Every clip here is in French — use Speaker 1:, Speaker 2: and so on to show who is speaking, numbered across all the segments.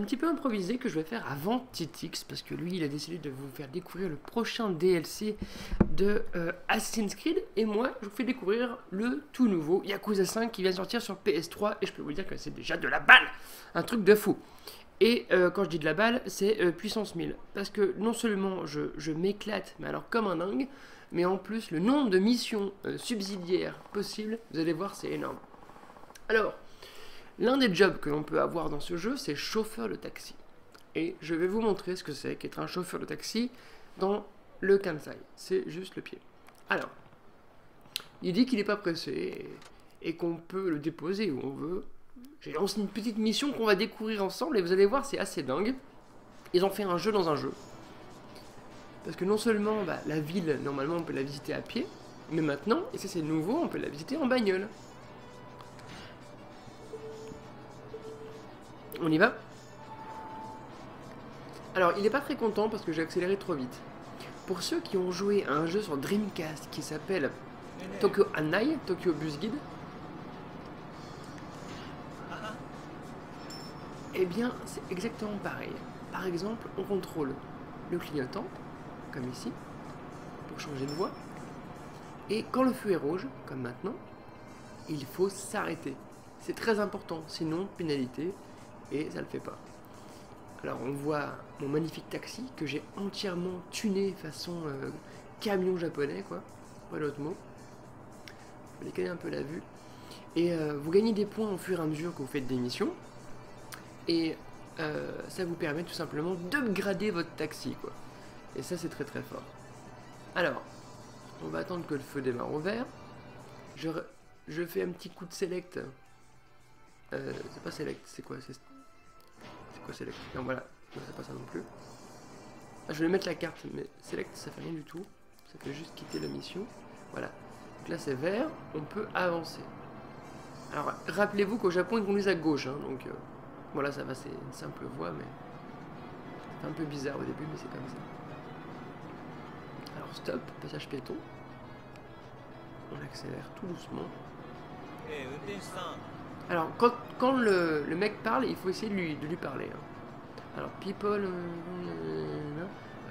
Speaker 1: petit peu improvisé que je vais faire avant Titix, parce que lui, il a décidé de vous faire découvrir le prochain DLC de Assassin's Creed, et moi, je vous fais découvrir le tout nouveau Yakuza 5 qui vient de sortir sur PS3, et je peux vous dire que c'est déjà de la balle, un truc de fou. Et quand je dis de la balle, c'est puissance 1000, parce que non seulement je m'éclate, mais alors comme un dingue, mais en plus, le nombre de missions subsidiaires possibles, vous allez voir, c'est énorme. Alors, l'un des jobs que l'on peut avoir dans ce jeu, c'est chauffeur de taxi. Et je vais vous montrer ce que c'est qu'être un chauffeur de taxi dans le Kansai. C'est juste le pied. Alors, il dit qu'il n'est pas pressé et qu'on peut le déposer où on veut. J'ai lancé une petite mission qu'on va découvrir ensemble et vous allez voir, c'est assez dingue. Ils ont fait un jeu dans un jeu. Parce que non seulement la ville, normalement, on peut la visiter à pied, mais maintenant, et ça c'est nouveau, on peut la visiter en bagnole. On y va? Alors, il n'est pas très content parce que j'ai accéléré trop vite. Pour ceux qui ont joué à un jeu sur Dreamcast qui s'appelle Tokyo Anai, Tokyo Bus Guide, eh bien, c'est exactement pareil. Par exemple, on contrôle le clignotant, comme ici, pour changer de voie. Et quand le feu est rouge, comme maintenant, il faut s'arrêter. C'est très important, sinon pénalité, et ça le fait pas. Alors on voit mon magnifique taxi que j'ai entièrement tuné façon camion japonais, quoi, pas l'autre mot. Vous décaler un peu la vue. Et vous gagnez des points au fur et à mesure que vous faites des missions. Et ça vous permet tout simplement d'upgrader votre taxi, quoi. Et ça c'est très très fort. Alors, on va attendre que le feu démarre au vert. Je fais un petit coup de select. C'est pas select, c'est quoi? C'est quoi select? Non voilà, c'est pas ça non plus. Ah, je vais mettre la carte, mais select ça fait rien du tout. Ça fait juste quitter la mission. Voilà. Donc là c'est vert, on peut avancer. Alors rappelez-vous qu'au Japon ils conduisent à gauche, hein, donc voilà, ça va, c'est une simple voie, mais c'est un peu bizarre au début, mais c'est comme ça. Alors stop, passage piéton. On accélère tout doucement. Alors quand le mec parle, il faut essayer de lui parler. Hein. Alors people,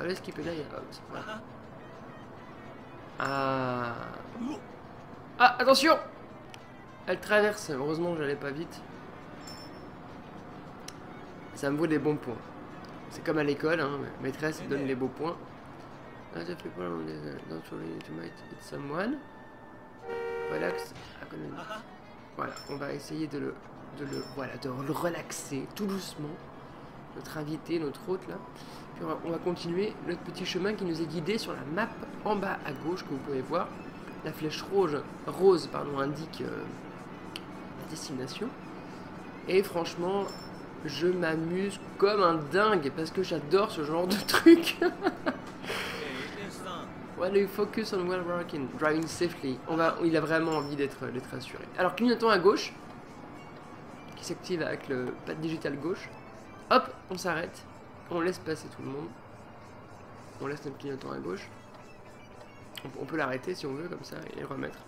Speaker 1: let's keep an eye out. Voilà. Ah, attention! Elle traverse, heureusement j'allais pas vite. Ça me vaut des bons points. C'est comme à l'école, hein, maîtresse donne les beaux points. Someone. Relax. Voilà, on va essayer de le relaxer tout doucement. Notre invité, notre hôte là. Puis on va continuer notre petit chemin qui nous est guidé sur la map en bas à gauche que vous pouvez voir. La flèche rose indique la destination. Et franchement, je m'amuse comme un dingue parce que j'adore ce genre de truc. While you focus on well working, driving safely. Il a vraiment envie d'être assuré. Alors clignotant à gauche, qui s'active avec le pad digital gauche. Hop, on s'arrête. On laisse passer tout le monde. On laisse notre clignotant à gauche. On peut l'arrêter si on veut, comme ça, et le remettre.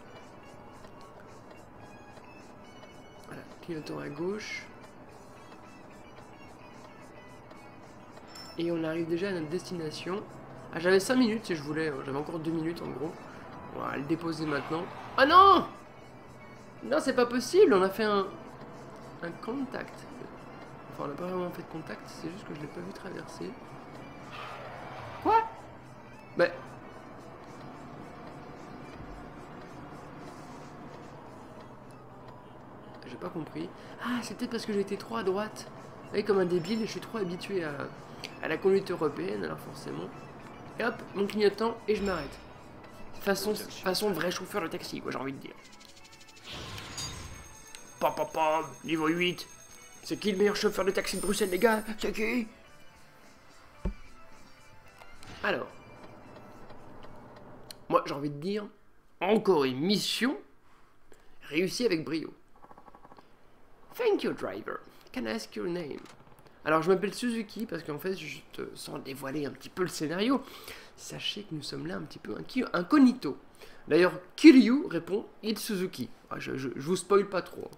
Speaker 1: Voilà, clignotant à gauche. Et on arrive déjà à notre destination. Ah, j'avais 5 minutes si je voulais, j'avais encore 2 minutes en gros. On va le déposer maintenant. Ah non! Non, c'est pas possible, on a fait un contact. Enfin, on n'a pas vraiment fait de contact, c'est juste que je l'ai pas vu traverser. Quoi? Mais... j'ai pas compris. Ah, c'est peut-être parce que j'étais trop à droite. Vous voyez, comme un débile, je suis trop habitué à la conduite européenne, alors forcément. Et hop, mon clignotant, et je m'arrête. Façon vrai chauffeur de taxi, quoi, j'ai envie de dire. Pam, niveau 8. C'est qui le meilleur chauffeur de taxi de Bruxelles, les gars? C'est qui? Alors. Moi, j'ai envie de dire, encore une mission réussie avec brio. Thank you, driver. Can I ask your name? Alors je m'appelle Suzuki parce qu'en fait, juste sans dévoiler un petit peu le scénario, sachez que nous sommes là un petit peu incognito. D'ailleurs, Kiryu répond It's Suzuki. Ah, je vous spoil pas trop.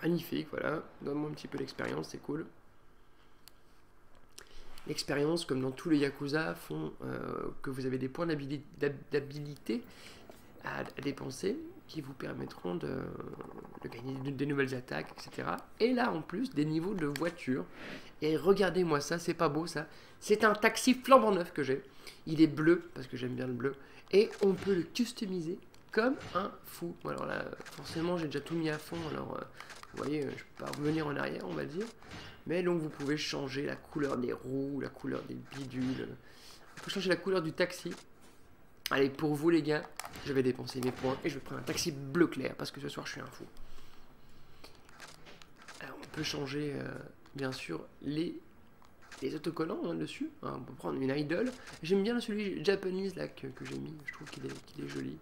Speaker 1: magnifique, voilà. Donne-moi un petit peu d'expérience, c'est cool. L'expérience, comme dans tous les Yakuza, font que vous avez des points d'habilité à dépenser qui vous permettront de gagner des nouvelles attaques, etc. Et là, en plus, des niveaux de voiture. Et regardez-moi ça, c'est pas beau ça. C'est un taxi flambant neuf que j'ai. Il est bleu, parce que j'aime bien le bleu. Et on peut le customiser comme un fou. Bon, alors là, forcément, j'ai déjà tout mis à fond. Alors, vous voyez, je peux pas revenir en arrière, on va dire. Mais donc vous pouvez changer la couleur des roues, la couleur des bidules. On peut changer la couleur du taxi. Allez, pour vous les gars, je vais dépenser mes points et je vais prendre un taxi bleu clair parce que ce soir je suis un fou. Alors on peut changer bien sûr les autocollants hein, dessus. Hein, on peut prendre une idol. J'aime bien celui Japanese là que j'ai mis. Je trouve qu'il est joli.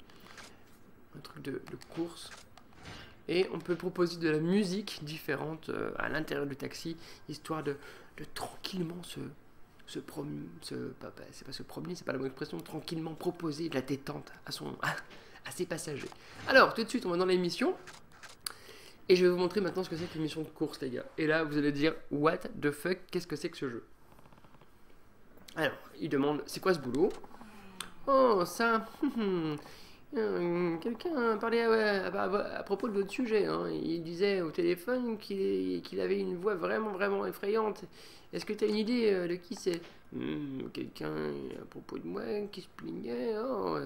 Speaker 1: Un truc de course. Et on peut proposer de la musique différente à l'intérieur du taxi, histoire de tranquillement c'est pas se promener, c'est pas la bonne expression, tranquillement proposer de la détente à ses passagers. Alors, tout de suite, on va dans l'émission. Et je vais vous montrer maintenant ce que c'est qu'une mission de course, les gars. Et là, vous allez dire, what the fuck, qu'est-ce que c'est que ce jeu? Alors, il demande, c'est quoi ce boulot? Oh, ça... quelqu'un parlait à propos de votre sujet. Hein. Il disait au téléphone qu'il avait une voix vraiment effrayante. Est-ce que tu as une idée de qui c'est? Quelqu'un à propos de moi qui se plaignait. Oh,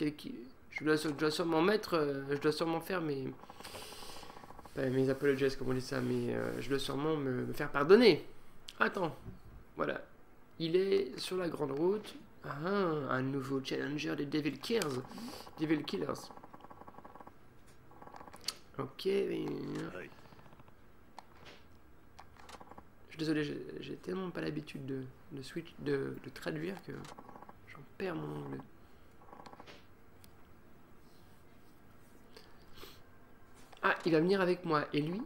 Speaker 1: je dois sûrement faire mes apologies, comme on dit ça, mais je dois sûrement me faire pardonner. Attends, voilà. Il est sur la grande route. Ah, un nouveau challenger des Devil Killers. Ok. Je suis désolé, j'ai tellement pas l'habitude de traduire que j'en perds mon anglais. Ah, il va venir avec moi. Et lui,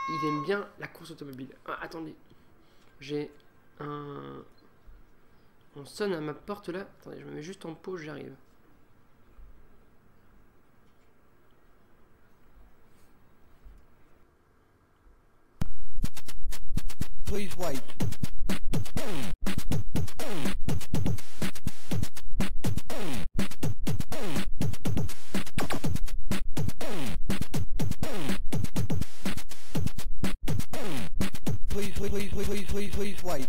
Speaker 1: il aime bien la course automobile. Ah, attendez. J'ai un... On sonne à ma porte là. Attendez, je me mets juste en pause, j'arrive.
Speaker 2: Please wait. Please wait. Please wait. Please wait.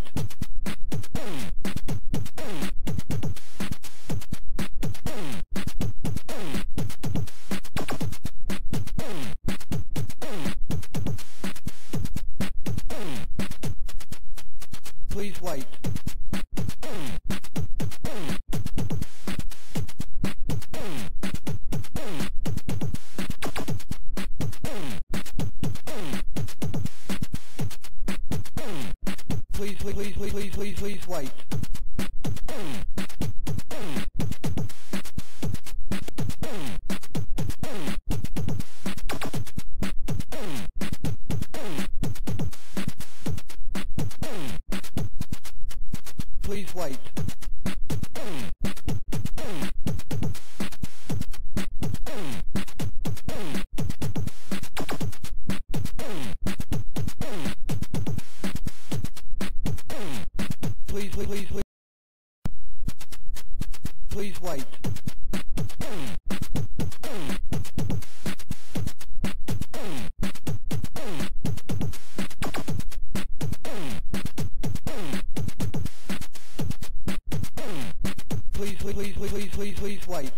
Speaker 2: Please wait. Please wait. Please wait. Please wait.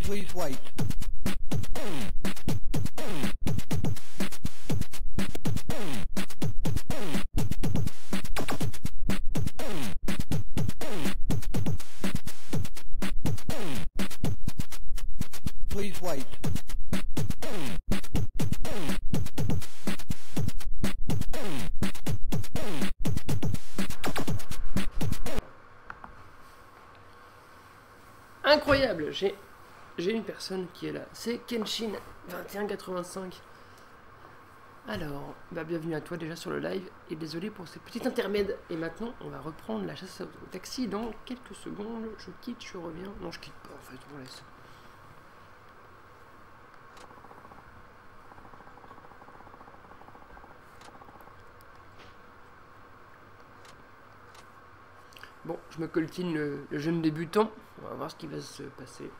Speaker 2: Please wait. Please wait.
Speaker 1: Incroyable, j'ai une personne qui est là. C'est Kenshin 2185. Alors, bah bienvenue à toi déjà sur le live. Et désolé pour ces petits intermèdes. Et maintenant, on va reprendre la chasse au taxi dans quelques secondes. Je quitte, je reviens. Non, je quitte pas en fait, on laisse. Bon, je me coltine le jeune débutant. On va voir ce qui va se passer.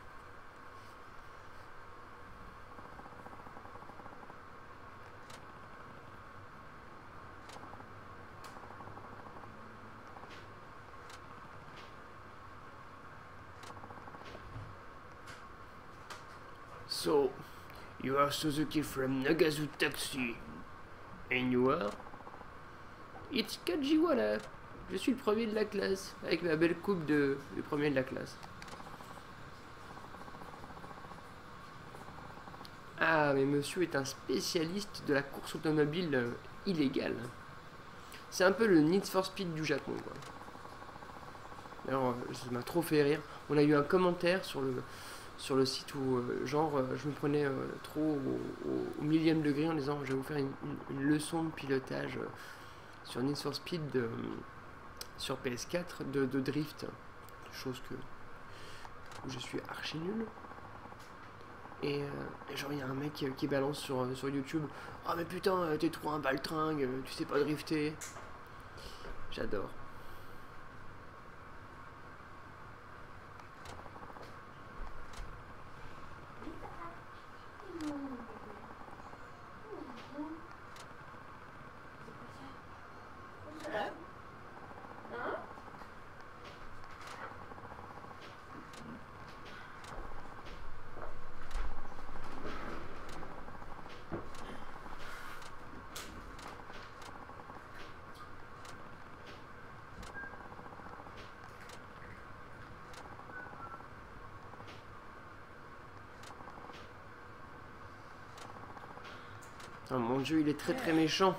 Speaker 1: So, you are Suzuki from Nagazu Taxi. And you are? It's Kajiwara. Je suis le premier de la classe, avec ma belle coupe de premier de la classe. Ah, mais monsieur est un spécialiste de la course automobile illégale. C'est un peu le Need for Speed du Japon, quoi. Alors, ça m'a trop fait rire. On a eu un commentaire sur le site où, je me prenais trop au millième degré en disant je vais vous faire une leçon de pilotage sur Need for Speed sur PS4 de drift, chose où je suis archi nul. Et genre il y a un mec qui balance sur YouTube, oh mais putain t'es trop un baltringue, tu sais pas drifter. J'adore. Oh mon dieu, il est très très méchant.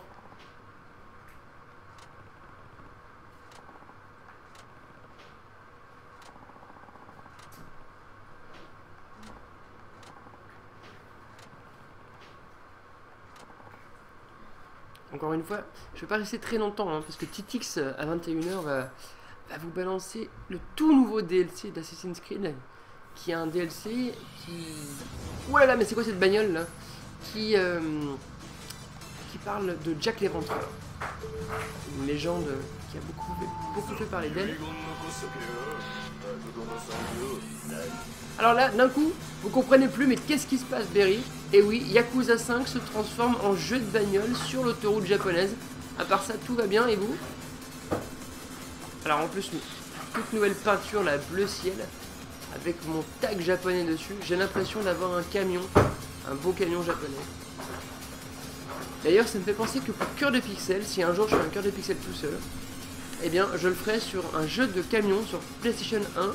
Speaker 1: Encore une fois, je vais pas rester très longtemps, hein, parce que Titix à 21h va vous balancer le tout nouveau DLC d'Assassin's Creed, qui est un DLC qui... Oh là là, mais c'est quoi cette bagnole là? Qui parle de Jack l'Éventreur. Une légende qui a beaucoup fait parler d'elle. Alors là, d'un coup, vous comprenez plus, mais qu'est-ce qui se passe, Berry? Et oui, Yakuza 5 se transforme en jeu de bagnole sur l'autoroute japonaise. À part ça, tout va bien, et vous? Alors en plus, toute nouvelle peinture, la bleu ciel, avec mon tag japonais dessus. J'ai l'impression d'avoir un camion, un beau camion japonais. D'ailleurs, ça me fait penser que pour Cœur de Pixel, si un jour je fais un Cœur de Pixel tout seul, eh bien, je le ferai sur un jeu de camion sur PlayStation 1.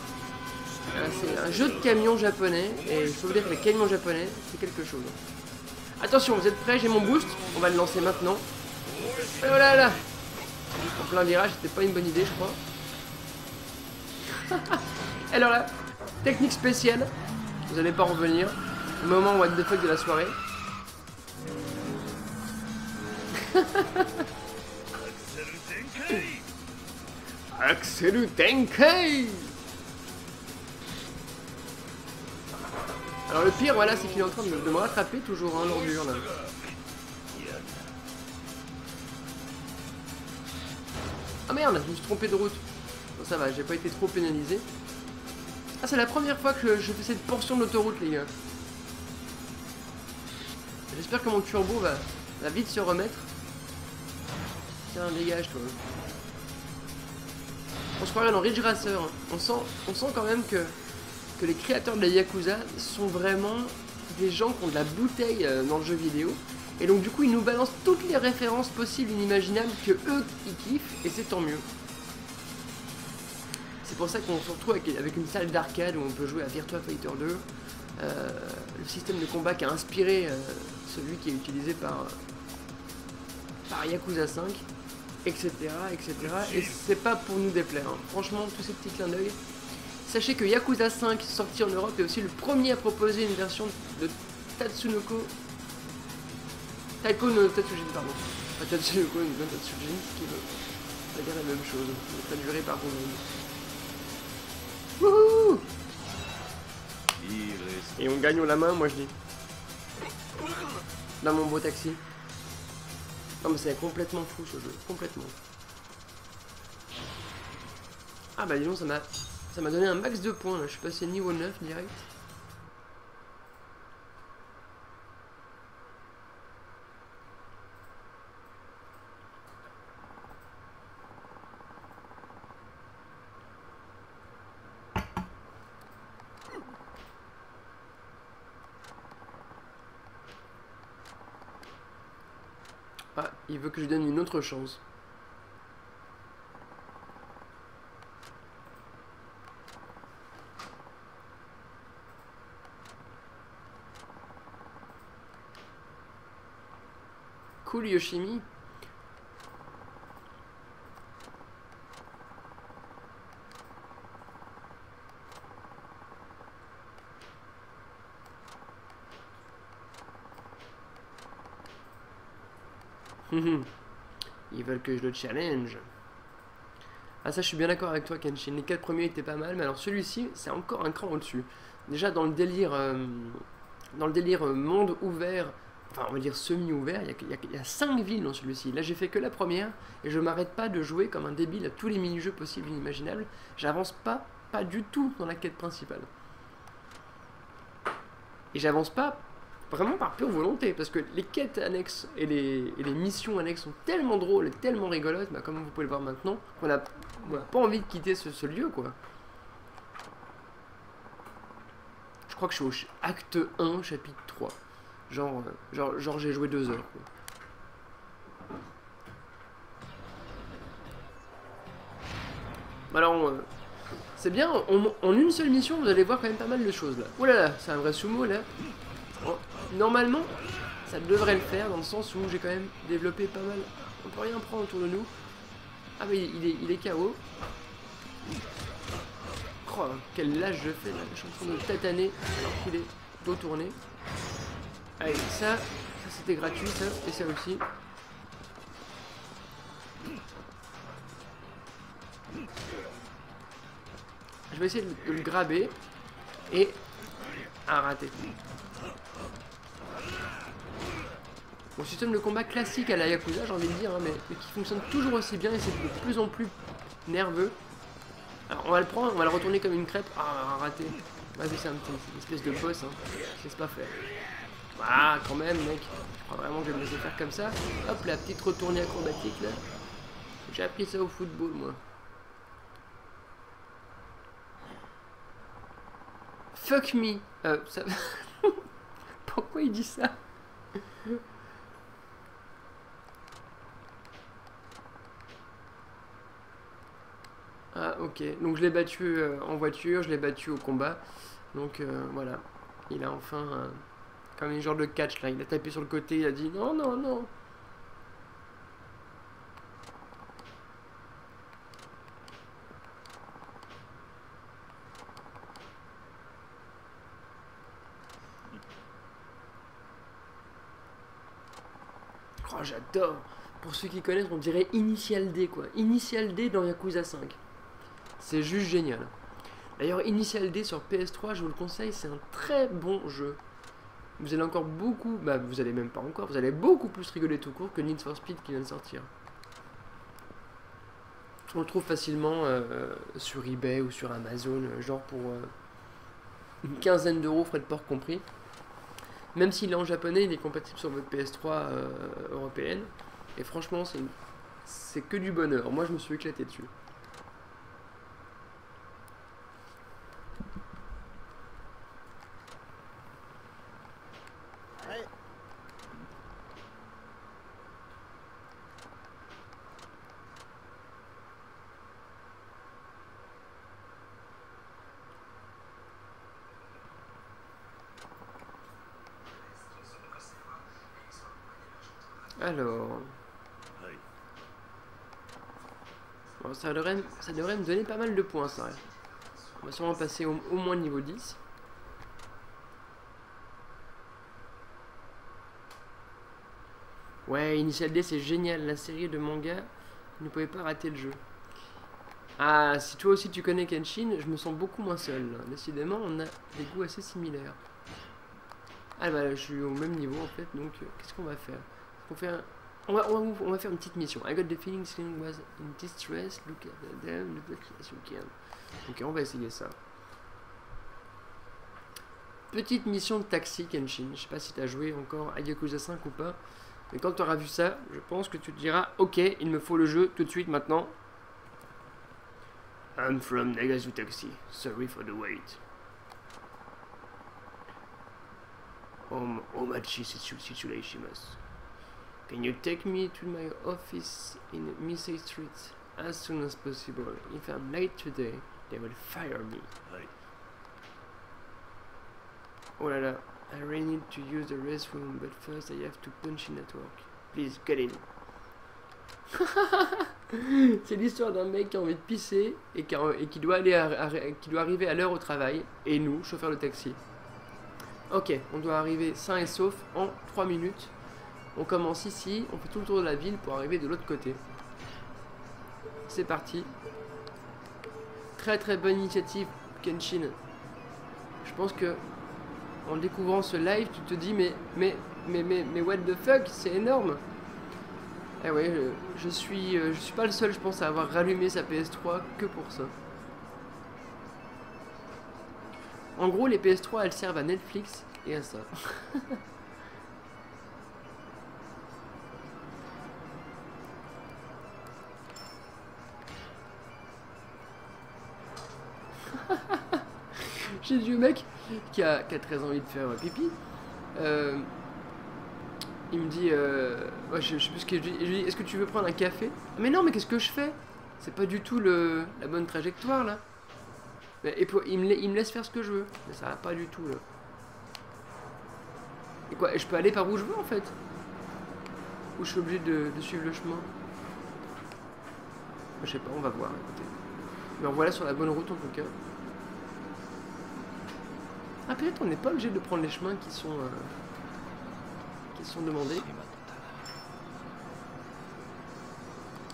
Speaker 1: C'est un jeu de camion japonais, et je peux vous dire que les camions japonais, c'est quelque chose. Attention, vous êtes prêts? J'ai mon boost, on va le lancer maintenant. Et voilà là. En plein virage, c'était pas une bonne idée, je crois. Alors là, technique spéciale, vous n'allez pas en revenir. Moment what the fuck de la soirée. Axelu Tenkei. Alors le pire, voilà, c'est qu'il est en train de me rattraper toujours, hein, l'ordure là. Ah merde, je me suis trompé de route. Bon, ça va, j'ai pas été trop pénalisé. Ah, c'est la première fois que je fais cette portion de l'autoroute, les gars. J'espère que mon turbo va vite se remettre. Tiens, dégage, toi. On se croirait dans Ridge Racer. Hein. On sent quand même que les créateurs de la Yakuza sont vraiment des gens qui ont de la bouteille dans le jeu vidéo. Et donc, du coup, ils nous balancent toutes les références possibles et inimaginables que eux, ils kiffent. Et c'est tant mieux. C'est pour ça qu'on se retrouve avec une salle d'arcade où on peut jouer à Virtua Fighter 2. Le système de combat qui a inspiré celui qui est utilisé par Yakuza 5, etc. etc. Et c'est pas pour nous déplaire. Hein. Franchement, tous ces petits clins d'œil, Sachez que Yakuza 5, sorti en Europe, est aussi le premier à proposer une version de Tatsunoko... Taiko no Tatsujin, pardon. Pas Tatsunoko no Tatsujin, qui veut pas dire la même chose. Pas duré par vous-même. Wouhou! Et on gagne la main, moi je dis. Dans mon beau taxi. Non mais c'est complètement fou ce jeu, complètement. Ah bah dis donc, ça m'a donné un max de points là, je suis passé niveau 9 direct. Ah, il veut que je donne une autre chance. Cool Yoshimi. Ils veulent que je le challenge. Ah ça je suis bien d'accord avec toi Kenshin, les 4 premiers étaient pas mal, mais alors celui-ci c'est encore un cran au-dessus. Déjà dans le délire monde ouvert, enfin on va dire semi-ouvert, il y a 5 villes dans celui-ci. Là j'ai fait que la première et je m'arrête pas de jouer comme un débile à tous les mini-jeux possibles et inimaginables. J'avance pas du tout dans la quête principale. Et j'avance pas vraiment par pure volonté, parce que les quêtes annexes et les missions annexes sont tellement drôles et tellement rigolotes, bah, comme vous pouvez le voir maintenant, qu'on a pas envie de quitter ce lieu, quoi. Je crois que je suis au acte 1, chapitre 3. Genre j'ai joué 2 heures, quoi. Alors, c'est bien, en une seule mission, vous allez voir quand même pas mal de choses, là. Oh là là, c'est un vrai sumo, là. Normalement, ça devrait le faire dans le sens où j'ai quand même développé pas mal. On peut rien prendre autour de nous. Ah mais il est KO. Oh, quel lâche je fais là. Je suis en train de le tataner alors qu'il est dos tourné. Allez, ça c'était gratuit, ça, et ça aussi. Je vais essayer de le graber. Et... Ah, raté. Bon, système de combat classique à la Yakuza, j'ai envie de dire, hein, mais qui fonctionne toujours aussi bien et c'est de plus en plus nerveux. Alors on va le prendre, on va le retourner comme une crêpe. Ah, raté. Vas-y, c'est une espèce de boss, hein. Je laisse pas faire. Ah, quand même, mec. Je crois vraiment que je vais me laisser faire comme ça. Hop, la petite retournée acrobatique, là. J'ai appris ça au football, moi. Fuck me. Ça... Pourquoi il dit ça? Ah ok, donc je l'ai battu en voiture, je l'ai battu au combat. Donc voilà, il a enfin comme une genre de catch là, il a tapé sur le côté, il a dit non non non. Oh j'adore. Pour ceux qui connaissent, on dirait Initial D quoi. Initial D dans Yakuza 5. C'est juste génial. D'ailleurs, Initial D sur PS3, je vous le conseille, c'est un très bon jeu. Vous allez encore beaucoup, bah vous allez même pas encore, vous allez beaucoup plus rigoler tout court que Need for Speed qui vient de sortir. On le trouve facilement sur eBay ou sur Amazon, genre pour une quinzaine d'euros, frais de port compris. Même s'il est en japonais, il est compatible sur votre PS3 européenne. Et franchement, c'est que du bonheur. Moi, je me suis éclaté dessus. Alors... Bon, ça devrait me donner pas mal de points, ça. On va sûrement passer au moins niveau 10. Ouais, Initial D c'est génial, la série de manga, vous ne pouvez pas rater le jeu. Ah, si toi aussi tu connais Kenshin, je me sens beaucoup moins seul. Décidément, on a des goûts assez similaires. Ah bah, je suis au même niveau en fait, donc qu'est-ce qu'on va faire? On va faire une petite mission. I got the feeling Slim was in distress, look at them, look as you can. Ok, on va essayer ça. Petite mission de taxi Kenshin, je sais pas si tu as joué encore à Yakuza 5 ou pas. Mais quand tu auras vu ça, je pense que tu te diras ok, il me faut le jeu tout de suite maintenant. I'm from Nagasu Taxi. Sorry for the wait. Omachi Situlaishimasu. Can you take me to my office in Misei Street as soon as possible? If I'm late today, they will fire me.
Speaker 3: Right.
Speaker 1: Oh là là. I really need to use the restroom, but first I have to punch in at work. Please, get in. C'est l'histoire d'un mec qui a envie de pisser et qui doit arriver à l'heure au travail. Et nous, chauffeurs de taxi. Ok, on doit arriver sain et sauf en 3 minutes. On commence ici, on fait tout le tour de la ville pour arriver de l'autre côté. C'est parti. Très très bonne initiative, Kenshin. Je pense que en découvrant ce live, tu te dis mais what the fuck, c'est énorme. Eh ouais, je suis pas le seul, je pense, à avoir rallumé sa PS3 que pour ça. En gros, les PS3, elles servent à Netflix et à ça. J'ai du mec qui a très envie de faire pipi. Il me dit, ouais, je sais plus ce que je lui dis, est-ce que tu veux prendre un café? Mais non, mais qu'est-ce que je fais? C'est pas du tout la bonne trajectoire là. Et il me laisse faire ce que je veux. Mais ça va pas du tout là. Et quoi, je peux aller par où je veux en fait? Ou je suis obligé de suivre le chemin? Je sais pas, on va voir, écoutez. Mais en voilà sur la bonne route en tout cas. Ah, peut-être on n'est pas obligé de prendre les chemins qui sont demandés.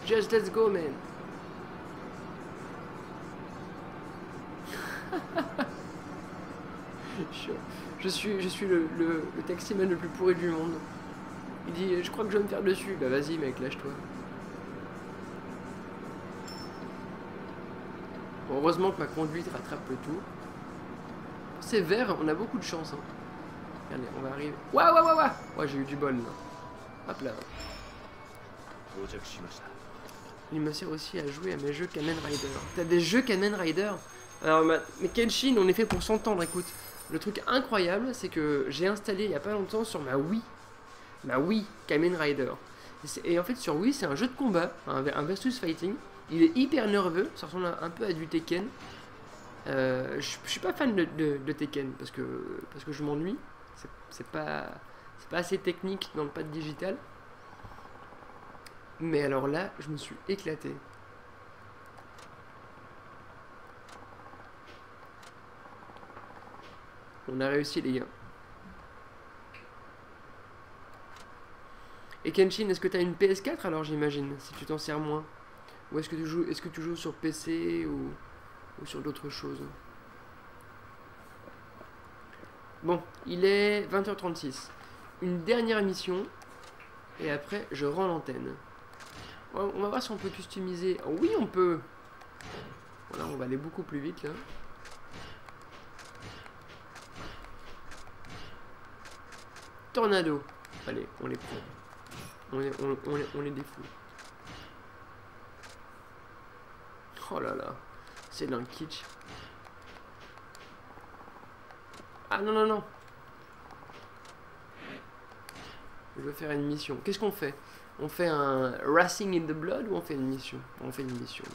Speaker 1: Just let's go, man. Je suis le taximan le plus pourri du monde. Il dit, je crois que je vais me faire dessus. Bah vas-y mec, lâche-toi. Bon, heureusement que ma conduite rattrape le tout. C'est vert, on a beaucoup de chance. Hein. Regardez, on va arriver. Waouh. Ouais, j'ai eu du bol là. Hop là. Il me sert aussi à jouer à mes jeux Kamen Rider. T'as des jeux Kamen Rider? Alors, mais Kenshin, on est fait pour s'entendre, écoute. Le truc incroyable, c'est que j'ai installé il y a pas longtemps sur ma Wii Kamen Rider. Et en fait, sur Wii, c'est un jeu de combat, un versus fighting. Il est hyper nerveux, ça ressemble un peu à du Tekken. Je suis pas fan de Tekken parce que je m'ennuie. C'est pas assez technique dans le pad digital. Mais alors là, je me suis éclaté. On a réussi les gars. Et Kenshin, est-ce que tu as une PS4 alors j'imagine, si tu t'en sers moins? Ou est-ce que tu joues sur PC ou sur d'autres choses? Bon, il est 20h36. Une dernière mission. Et après, je rends l'antenne. On va voir si on peut customiser. Oh, oui, on peut. Voilà, on va aller beaucoup plus vite là. Tornado. Allez, on les prend. On les défoule. Oh là là. C'est d'un kitsch. Ah non. Je veux faire une mission. Qu'est-ce qu'on fait? On fait un Racing in the Blood ou on fait une mission? On fait une mission.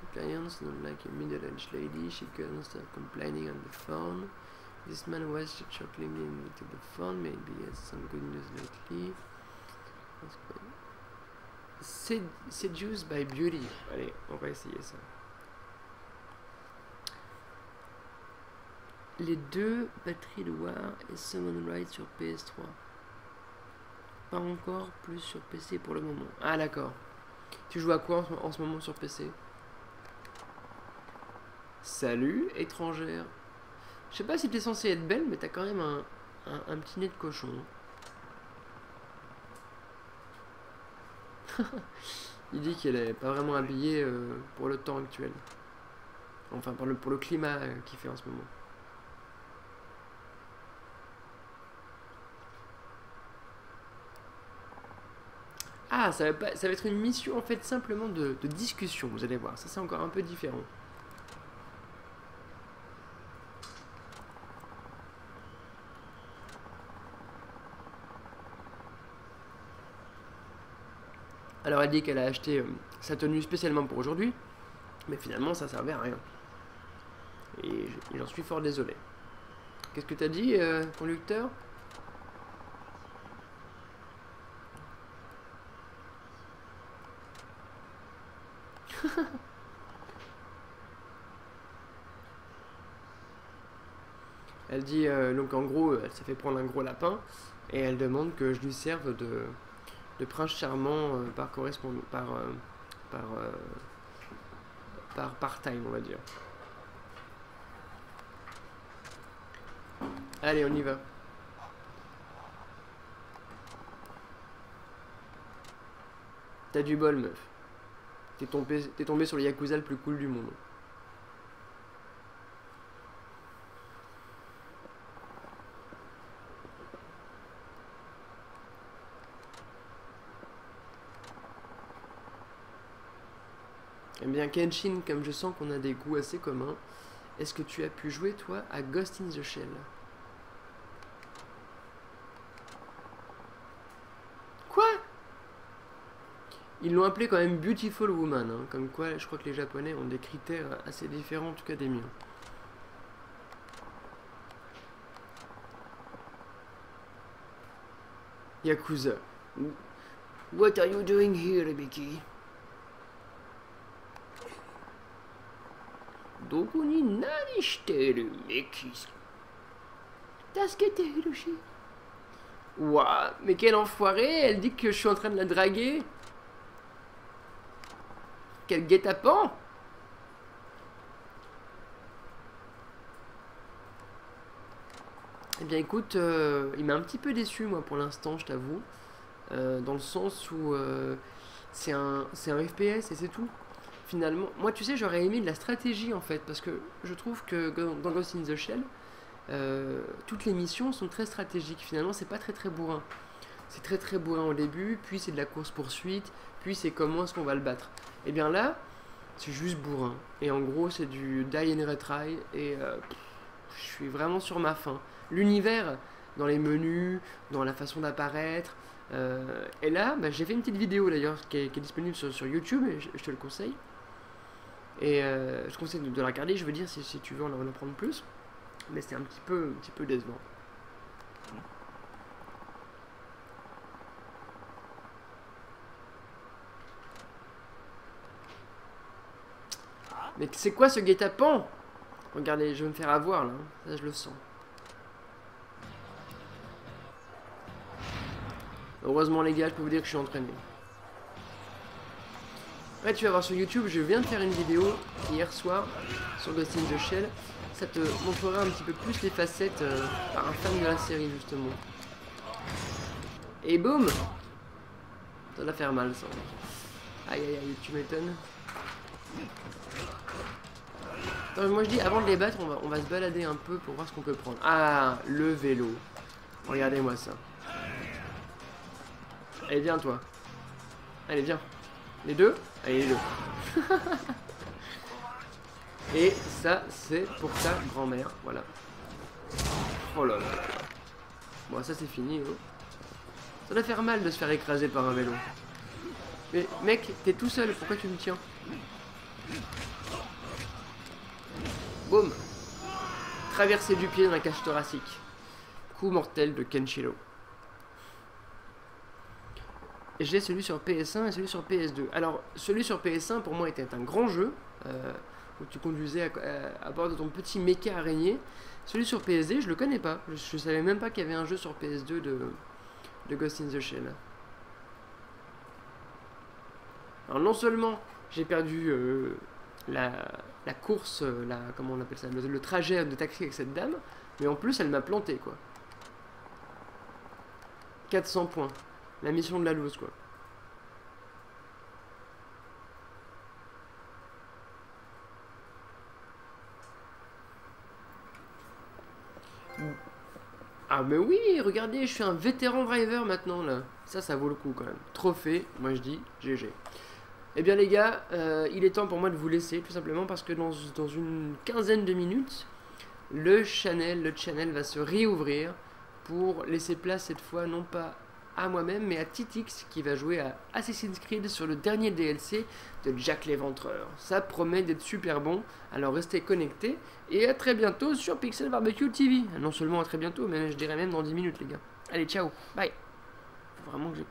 Speaker 1: The clients don't like a middle-aged lady. She couldn't stop complaining on the phone. This man was chuckling into the phone. Maybe he has some good news lately. Seduced by beauty. Allez, on va essayer ça. les deux, Battery de War et Summon Ride sur PS3. Pas encore, plus sur PC pour le moment. Ah d'accord. Tu joues à quoi en ce moment sur PC? Salut, étrangère. Je sais pas si t'es censé être belle, mais t'as quand même un petit nez de cochon. Il dit qu'elle est pas vraiment habillée pour le temps actuel. Enfin, pour le climat qu'il fait en ce moment. Ah, ça va être une mission en fait simplement de discussion, vous allez voir. Ça c'est encore un peu différent. Alors elle dit qu'elle a acheté sa tenue spécialement pour aujourd'hui, mais finalement ça servait à rien. Et j'en suis fort désolé. Qu'est-ce que t'as dit, conducteur? Elle dit donc en gros elle s'est fait prendre un gros lapin et elle demande que je lui serve de prince charmant par correspondance par part-time on va dire. Allez on y va. T'as du bol meuf. T'es tombé sur le Yakuza le plus cool du monde. Eh bien Kenshin, comme je sens qu'on a des goûts assez communs, est-ce que tu as pu jouer toi à Ghost in the Shell? Quoi? Ils l'ont appelé quand même Beautiful Woman, hein, comme quoi je crois que les Japonais ont des critères assez différents en tout cas des miens. Yakuza. What are you doing here, Mickey? どこに何してるミキ? 助けてヒロシ. Ouah, mais quelle enfoirée, elle dit que je suis en train de la draguer. Quel guet-apens. Eh bien écoute, il m'a un petit peu déçu moi pour l'instant, je t'avoue. Dans le sens où c'est un FPS et c'est tout. Finalement, moi tu sais j'aurais aimé de la stratégie en fait, parce que je trouve que dans Ghost in the Shell, toutes les missions sont très stratégiques. Finalement c'est pas très bourrin. C'est très bourrin au début, puis c'est de la course poursuite, puis c'est comment est-ce qu'on va le battre. Et bien là, c'est juste bourrin. Et en gros c'est du die and retry, et je suis vraiment sur ma faim. L'univers, dans les menus, dans la façon d'apparaître. Et là, bah, j'ai fait une petite vidéo d'ailleurs qui est disponible sur YouTube, et je te le conseille. Et je conseille de la regarder, je veux dire, si tu veux en apprendre plus. Mais c'est un petit peu décevant. Mais c'est quoi ce guet-apens? Regardez, je vais me faire avoir là, ça je le sens. Heureusement les gars, je peux vous dire que je suis entraîné. Ouais, tu vas voir sur YouTube, je viens de faire une vidéo hier soir sur Ghost in the Shell. Ça te montrera un petit peu plus les facettes par un fan de la série justement. Et boum! Ça va faire mal ça. Aïe aïe aïe, tu m'étonnes. Moi je dis, avant de les battre, on va se balader un peu pour voir ce qu'on peut prendre. Ah, le vélo. Regardez-moi ça. Allez, viens toi. Allez, viens. Les deux? Allez, les deux. Et ça, c'est pour ta grand-mère. Voilà. Oh là là. Bon, ça c'est fini. Hein. Ça doit faire mal de se faire écraser par un vélo. Mais mec, t'es tout seul. Pourquoi tu me tiens? Boum. Traversée du pied dans la cage thoracique. Coup mortel de Kenshiro. Et j'ai celui sur PS1 et celui sur PS2. Alors, celui sur PS1 pour moi était un grand jeu où tu conduisais à bord de ton petit mecha araignée Celui sur PSD, je le connais pas. Je savais même pas qu'il y avait un jeu sur PS2 de Ghost in the Shell. Alors non seulement j'ai perdu la course, comment on appelle ça, le trajet de taxi avec cette dame, mais en plus elle m'a planté quoi. 400 points. La mission de la loose quoi. Ah mais oui, regardez, je suis un vétéran driver maintenant là. Ça vaut le coup quand même. Trophée, moi je dis GG. Eh bien les gars, il est temps pour moi de vous laisser tout simplement parce que dans une quinzaine de minutes, le channel va se réouvrir pour laisser place cette fois non pas à moi-même mais à Titix qui va jouer à Assassin's Creed sur le dernier DLC de Jack l'Éventreur. Ça promet d'être super bon, alors restez connectés et à très bientôt sur Pixel Barbecue TV. Non seulement à très bientôt, mais je dirais même dans 10 minutes les gars. Allez, ciao, bye. Faut vraiment que je